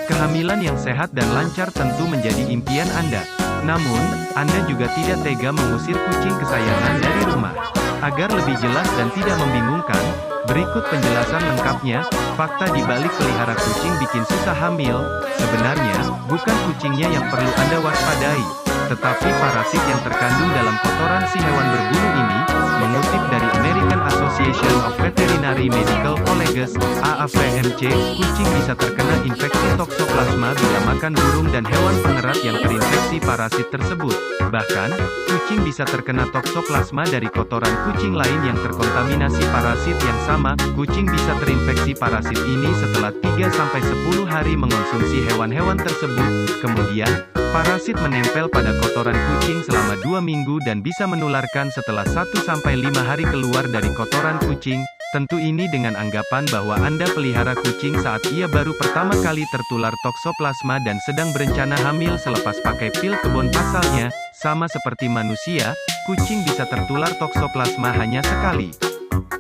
Kehamilan yang sehat dan lancar tentu menjadi impian Anda. Namun, Anda juga tidak tega mengusir kucing kesayangan dari rumah. Agar lebih jelas dan tidak membingungkan, berikut penjelasan lengkapnya. Fakta di balik pelihara kucing bikin susah hamil. Sebenarnya, bukan kucingnya yang perlu Anda waspadai, tetapi parasit yang terkandung dalam kotoran si hewan berbulu ini. Mengutip dari American Association of Veterinary Medical Colleges, AAVMC, kucing bisa terkena infeksi toksoplasma bila makan burung dan hewan pengerat yang terinfeksi parasit tersebut. Bahkan, kucing bisa terkena toksoplasma dari kotoran kucing lain yang terkontaminasi parasit yang sama. Kucing bisa terinfeksi parasit ini setelah 3-10 hari mengonsumsi hewan-hewan tersebut. Kemudian, parasit menempel pada kotoran kucing selama 2 minggu dan bisa menularkan setelah 1-5 hari keluar dari kotoran kucing. Tentu ini dengan anggapan bahwa Anda pelihara kucing saat ia baru pertama kali tertular toksoplasma dan sedang berencana hamil selepas pakai pil kebon pasalnya. Sama seperti manusia, kucing bisa tertular toksoplasma hanya sekali.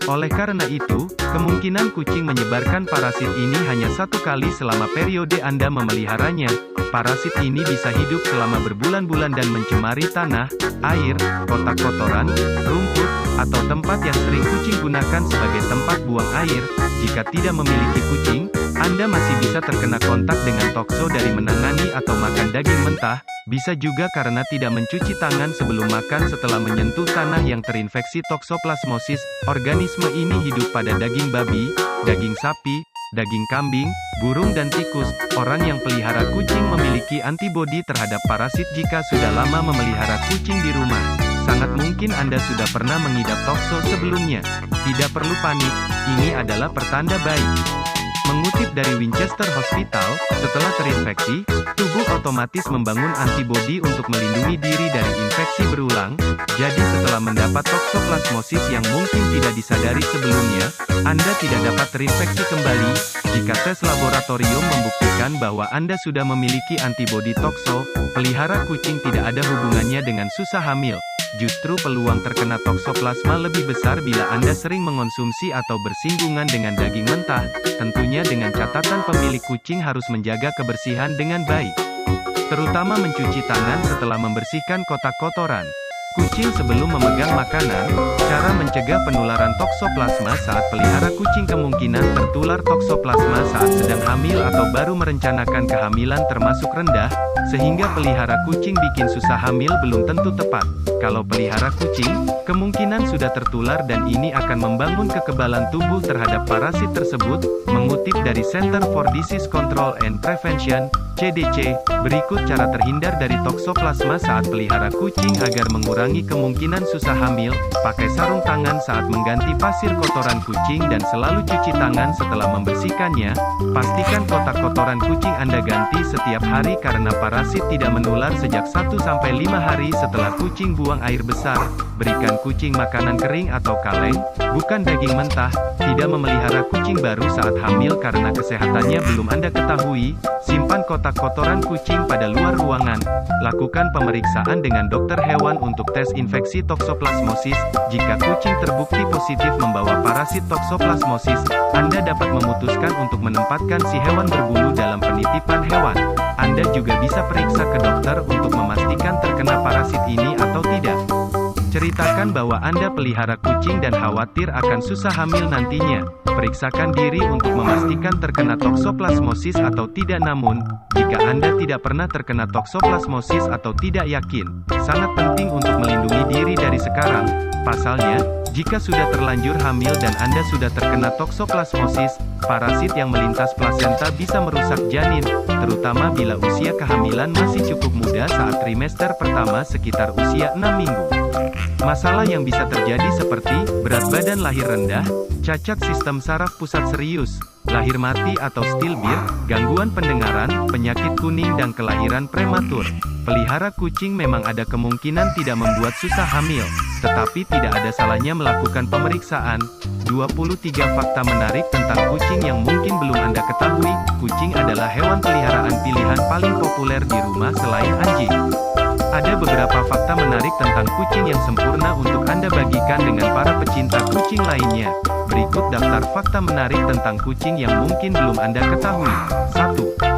Oleh karena itu, kemungkinan kucing menyebarkan parasit ini hanya 1 kali selama periode Anda memeliharanya. Parasit ini bisa hidup selama berbulan-bulan dan mencemari tanah, air, kotak kotoran, rumput, atau tempat yang sering kucing gunakan sebagai tempat buang air. Jika tidak memiliki kucing, Anda masih bisa terkena kontak dengan tokso dari menangani atau makan daging mentah. Bisa juga karena tidak mencuci tangan sebelum makan setelah menyentuh tanah yang terinfeksi toksoplasmosis. Organisme ini hidup pada daging babi, daging sapi, daging kambing, burung dan tikus. Orang yang pelihara kucing memiliki antibodi terhadap parasit jika sudah lama memelihara kucing di rumah. Sangat mungkin Anda sudah pernah mengidap tokso sebelumnya. Tidak perlu panik, ini adalah pertanda baik. Mengutip dari Winchester Hospital, setelah terinfeksi, tubuh otomatis membangun antibodi untuk melindungi diri dari infeksi berulang. Jadi setelah mendapat toksoplasmosis yang mungkin tidak disadari sebelumnya, Anda tidak dapat terinfeksi kembali. Jika tes laboratorium membuktikan bahwa Anda sudah memiliki antibodi tokso, pelihara kucing tidak ada hubungannya dengan susah hamil. Justru peluang terkena toksoplasma lebih besar bila Anda sering mengonsumsi atau bersinggungan dengan daging mentah. Tentunya dengan catatan pemilik kucing harus menjaga kebersihan dengan baik. Terutama mencuci tangan setelah membersihkan kotak kotoran. Kucing sebelum memegang makanan. Cara mencegah penularan toksoplasma saat pelihara kucing. Kemungkinan tertular toksoplasma saat sedang hamil atau baru merencanakan kehamilan termasuk rendah, sehingga pelihara kucing bikin susah hamil belum tentu tepat. Kalau pelihara kucing, kemungkinan sudah tertular dan ini akan membangun kekebalan tubuh terhadap parasit tersebut. Mengutip dari Center for Disease Control and Prevention, CDC, berikut cara terhindar dari toksoplasma saat pelihara kucing agar mengurangi kemungkinan susah hamil. Pakai sarung tangan saat mengganti pasir kotoran kucing dan selalu cuci tangan setelah membersihkannya. Pastikan kotak kotoran kucing Anda ganti setiap hari karena parasit tidak menular sejak 1-5 hari setelah kucing buang air besar. Berikan kucing makanan kering atau kaleng, bukan daging mentah. Tidak memelihara kucing baru saat hamil karena kesehatannya belum Anda ketahui. Simpan kotak kotoran kucing pada luar ruangan. Lakukan pemeriksaan dengan dokter hewan untuk tes infeksi toksoplasmosis. Jika kucing terbukti positif membawa parasit toksoplasmosis, Anda dapat memutuskan untuk menempatkan si hewan berbulu dalam penitipan hewan. Anda juga bisa periksa ke dokter untuk memastikan terkena parasit ini atau tidak. Ceritakan bahwa Anda pelihara kucing dan khawatir akan susah hamil nantinya. Periksakan diri untuk memastikan terkena toksoplasmosis atau tidak. Namun, jika Anda tidak pernah terkena toksoplasmosis atau tidak yakin, sangat penting untuk melindungi diri dari sekarang. Pasalnya, jika sudah terlanjur hamil dan Anda sudah terkena toksoplasmosis, parasit yang melintas plasenta bisa merusak janin, terutama bila usia kehamilan masih cukup muda saat trimester pertama sekitar usia 6 minggu. Masalah yang bisa terjadi seperti berat badan lahir rendah, cacat sistem saraf pusat serius, lahir mati atau stillbirth, gangguan pendengaran, penyakit kuning dan kelahiran prematur. Pelihara kucing memang ada kemungkinan tidak membuat susah hamil, tetapi tidak ada salahnya melakukan pemeriksaan. 23 fakta menarik tentang kucing yang mungkin belum Anda ketahui. Kucing adalah hewan peliharaan pilihan paling populer di rumah selain anjing. Ada beberapa fakta menarik tentang kucing yang sempurna untuk Anda bagikan dengan para pecinta kucing lainnya. Berikut daftar fakta menarik tentang kucing yang mungkin belum Anda ketahui. 1.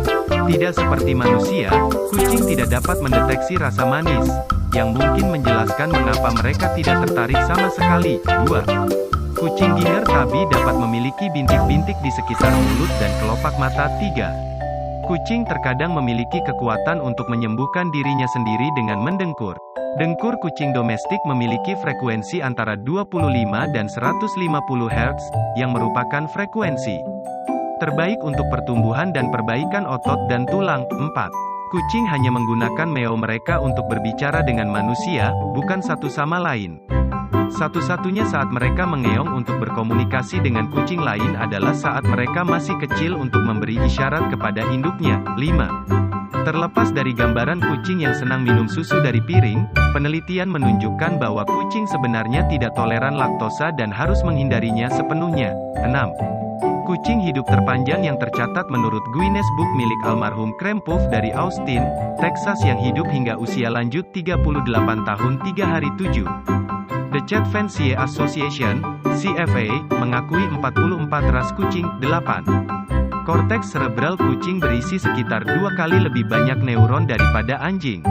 Tidak seperti manusia, kucing tidak dapat mendeteksi rasa manis, yang mungkin menjelaskan mengapa mereka tidak tertarik sama sekali. 2. Kucing Ginger Tabby dapat memiliki bintik-bintik di sekitar mulut dan kelopak mata. 3. Kucing terkadang memiliki kekuatan untuk menyembuhkan dirinya sendiri dengan mendengkur. Dengkur kucing domestik memiliki frekuensi antara 25 dan 150 Hz, yang merupakan frekuensi terbaik untuk pertumbuhan dan perbaikan otot dan tulang. 4. Kucing hanya menggunakan meow mereka untuk berbicara dengan manusia, bukan satu sama lain. Satu-satunya saat mereka mengeong untuk berkomunikasi dengan kucing lain adalah saat mereka masih kecil untuk memberi isyarat kepada induknya. 5. Terlepas dari gambaran kucing yang senang minum susu dari piring, penelitian menunjukkan bahwa kucing sebenarnya tidak toleran laktosa dan harus menghindarinya sepenuhnya. 6. Kucing hidup terpanjang yang tercatat menurut Guinness Book milik almarhum Krempuff dari Austin, Texas yang hidup hingga usia lanjut 38 tahun 3 hari 7. The Cat Fancier Association, CFA, mengakui 44 ras kucing. 8. Korteks cerebral kucing berisi sekitar 2 kali lebih banyak neuron daripada anjing.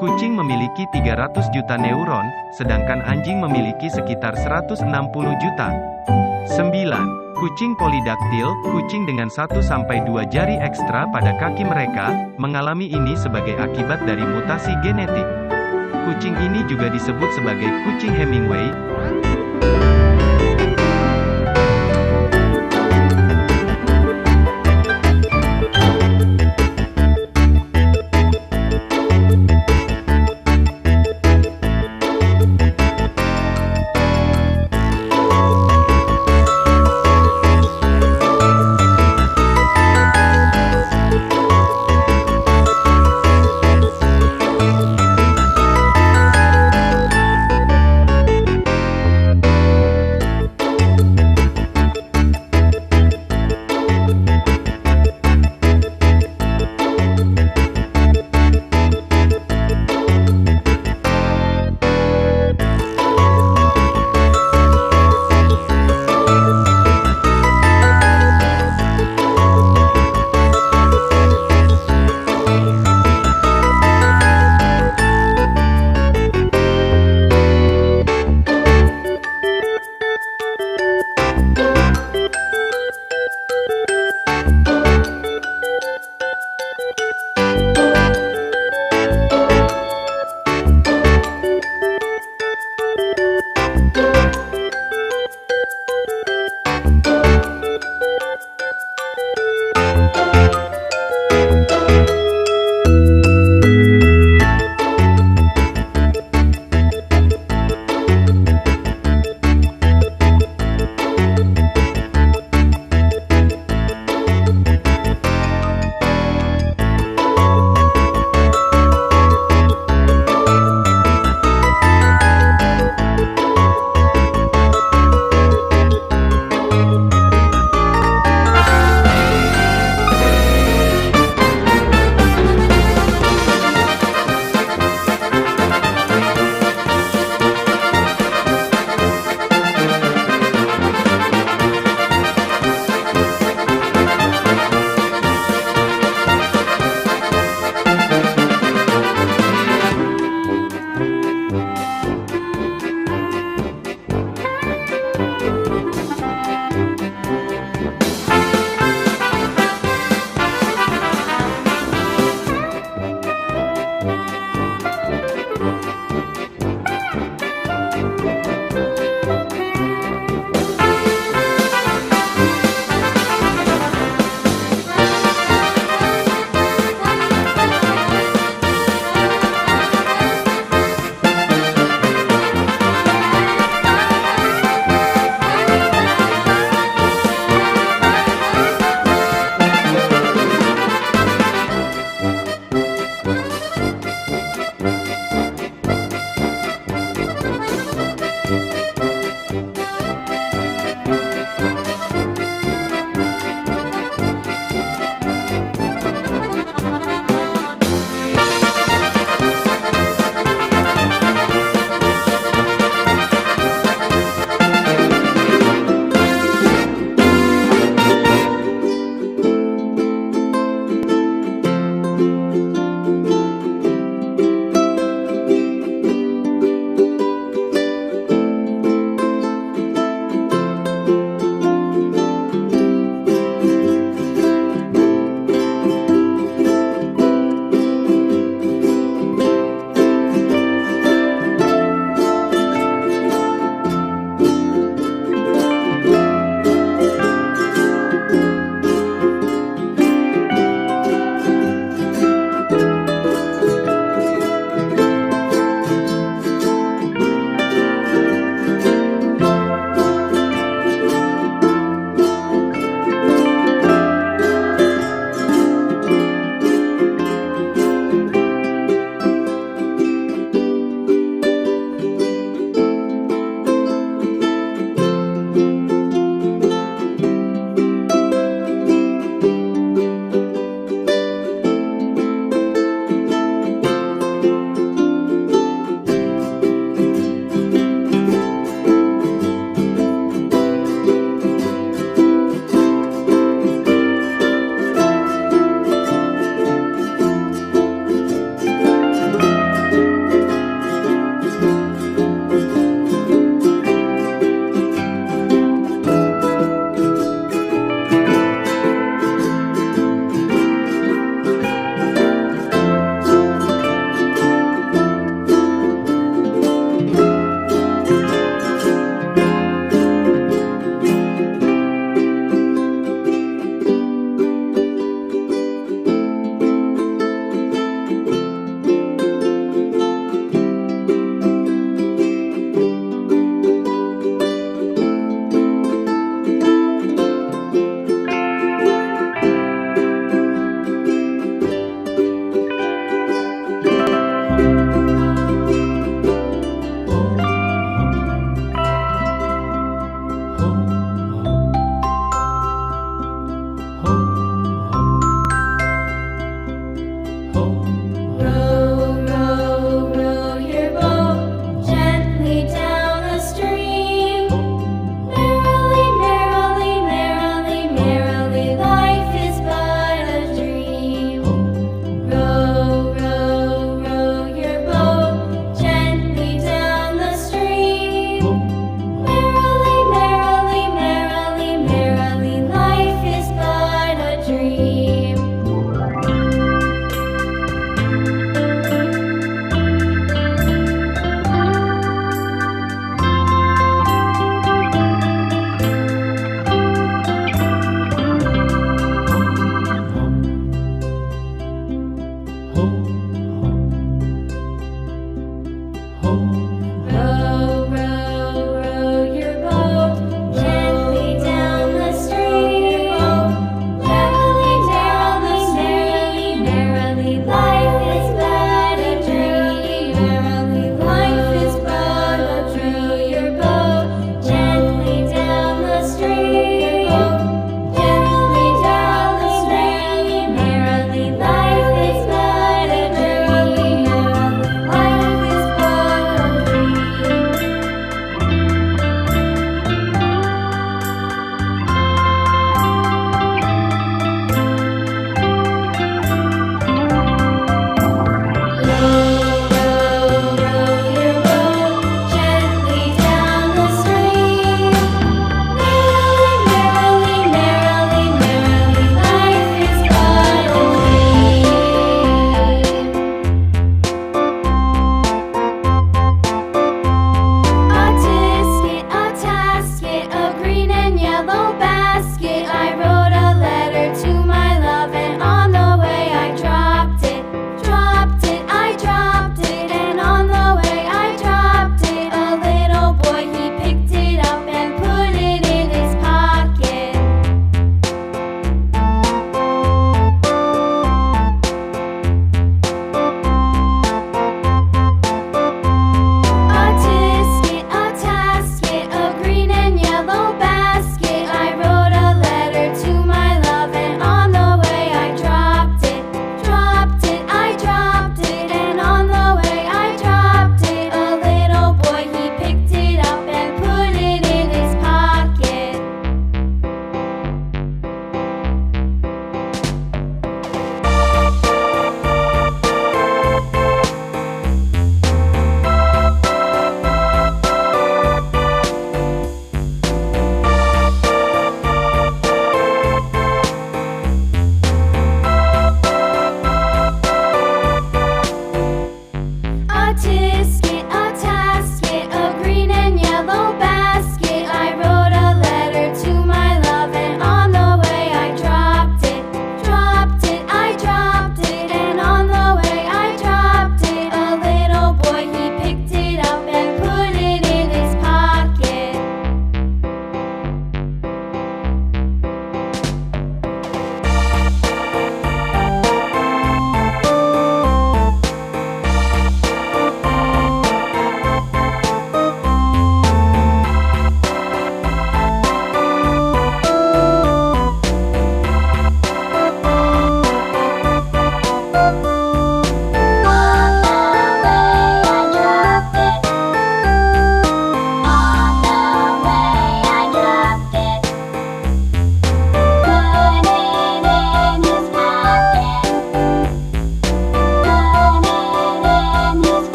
Kucing memiliki 300 juta neuron, sedangkan anjing memiliki sekitar 160 juta. 9. Kucing polidaktil, kucing dengan 1-2 jari ekstra pada kaki mereka, mengalami ini sebagai akibat dari mutasi genetik. Kucing ini juga disebut sebagai kucing Hemingway.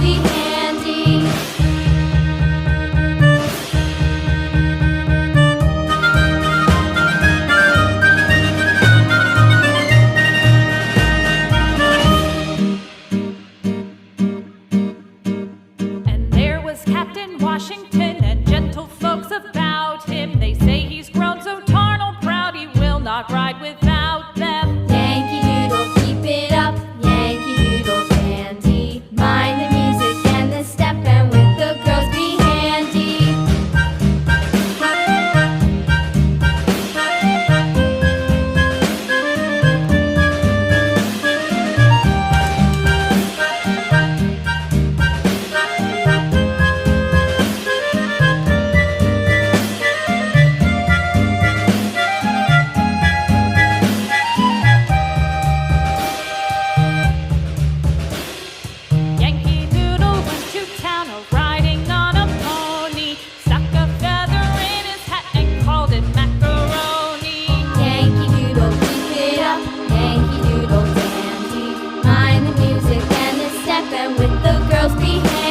be handy. And there was Captain Washington and gentle folks about him. They say he's grown so tarnal proud he will not ride without them. Yankee Doodle, keep it up, Yankee Doodle dandy. Mind the music and the step, and with the girls be handy. Yankee Doodle went to town riding on a pony, stuck a feather in his hat and called it macaroni. Yankee Doodle, keep it up, Yankee Doodle dandy. Mind the music and the step, and with the girls be handy.